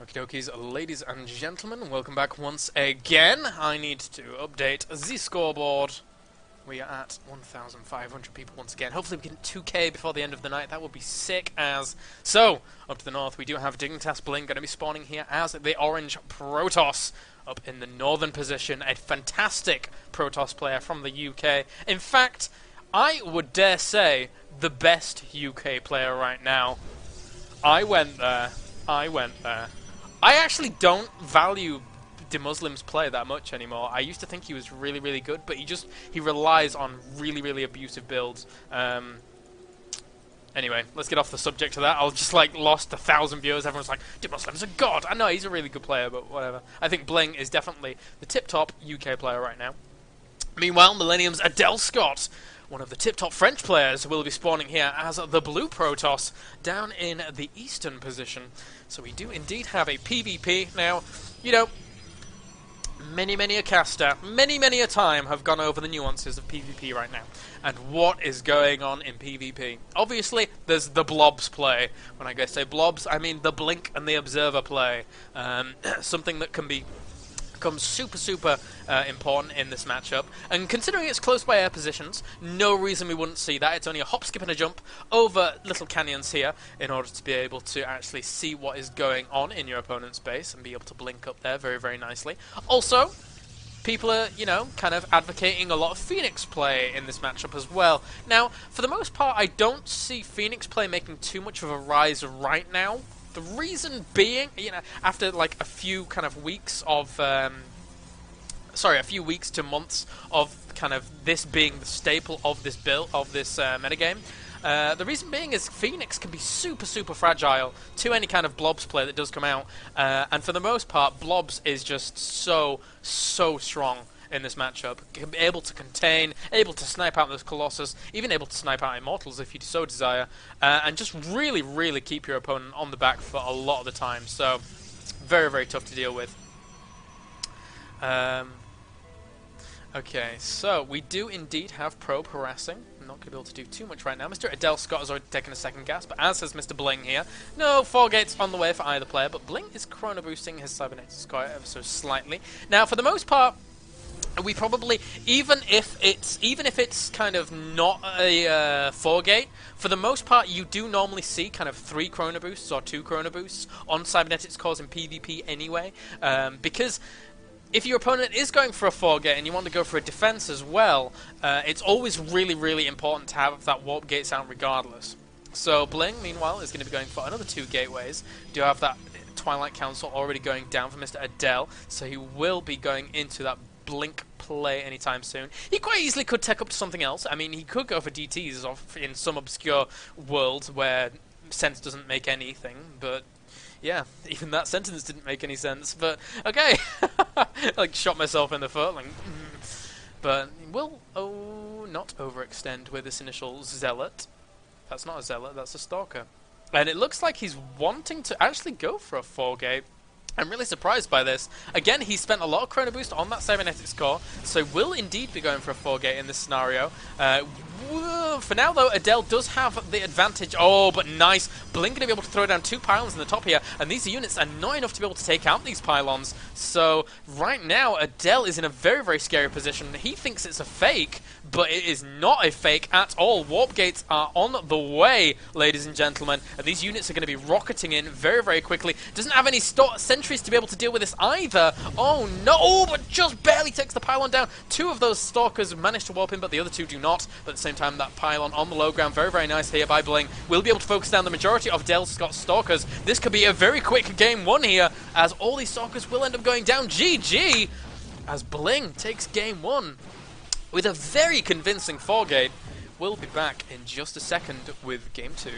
Okie dokies, ladies and gentlemen, welcome back once again. I need to update the scoreboard. We are at 1,500 people once again. Hopefully we get 2k before the end of the night. That would be sick as. So, up to the north, we do have dBlinG going to be spawning here as the orange Protoss. Up in the northern position, a fantastic Protoss player from the UK. In fact, I would dare say the best UK player right now. I went there. I actually don't value dBlinG's play that much anymore. I used to think he was really, really good, but he relies on really, really abusive builds. Anyway, let's get off the subject of that. I just lost 1,000 viewers. Everyone's like, dBlinG's a god. I know he's a really good player, but whatever. I think Bling is definitely the tip-top UK player right now. Meanwhile, Millennium's Adele Scott, one of the tip-top French players, will be spawning here as the blue Protoss down in the eastern position. So we do indeed have a PvP. Now, you know, many a caster, many a time have gone over the nuances of PvP right now. And what is going on in PvP? Obviously, there's the blobs play. When I say blobs, I mean the blink and the observer play. Something that can becomes super important in this matchup, and considering it's close by air positions, no reason we wouldn't see that. It's only a hop, skip and a jump over little canyons here in order to be able to actually see what is going on in your opponent's base and be able to blink up there very nicely. Also, people are, you know, kind of advocating a lot of Phoenix play in this matchup as well. Now, for the most part, I don't see Phoenix play making too much of a rise right now. The reason being, you know, after like a few kind of weeks of, a few weeks to months of kind of this being the staple of this build, of this metagame, the reason being is Phoenix can be super fragile to any kind of blobs play that does come out, and for the most part, blobs is just so strong in this matchup. Able to contain, able to snipe out those Colossus, even able to snipe out Immortals if you so desire, and just really keep your opponent on the back for a lot of the time. So, very tough to deal with. Okay, so we do indeed have probe harassing. I'm not going to be able to do too much right now. Mr. Adele Scott has already taken a second gas, but as has Mr. Bling here. No 4 gates on the way for either player, but Bling is chrono boosting his cybernetics score ever so slightly. Now, for the most part, we probably, even if it's kind of not a 4 gate, for the most part you do normally see kind of 3 chrono boosts or 2 chrono boosts on cybernetics cores in PvP anyway, because if your opponent is going for a 4 gate and you want to go for a defense as well, it's always really important to have that warp gates out regardless. So Bling, meanwhile, is going to be going for another 2 gateways. Do have that Twilight Council already going down for Mr. Adele, so he will be going into that blink play anytime soon. He quite easily could take up to something else. I mean, he could go for DTs in some obscure world where sense doesn't make anything, but yeah, even that sentence didn't make any sense, but okay. Like, shot myself in the foot, like, but we'll not overextend with this initial Zealot. That's not a Zealot, that's a Stalker. And it looks like he's wanting to actually go for a 4 gate. I'm really surprised by this. Again, he spent a lot of chrono boost on that cybernetics core, so will indeed be going for a 4 gate in this scenario. For now, though, Adele does have the advantage. Oh, but nice. Bling going to be able to throw down 2 pylons in the top here, and these units are not enough to be able to take out these pylons. So, right now, Adele is in a very scary position. He thinks it's a fake, but it is not a fake at all. Warp gates are on the way, ladies and gentlemen, and these units are going to be rocketing in very quickly. Doesn't have any sentries to be able to deal with this either. Oh, no, oh, but just barely takes the pylon down. 2 of those Stalkers manage to warp in, but the other 2 do not. But at the same time, that pylon on the low ground, very nice here by Bling. We'll be able to focus down the majority of Adele Scott's Stalkers. This could be a very quick game 1 here, as all these Stalkers will end up going down. GG! As Bling takes game 1 with a very convincing 4 gate. We'll be back in just a second with game 2.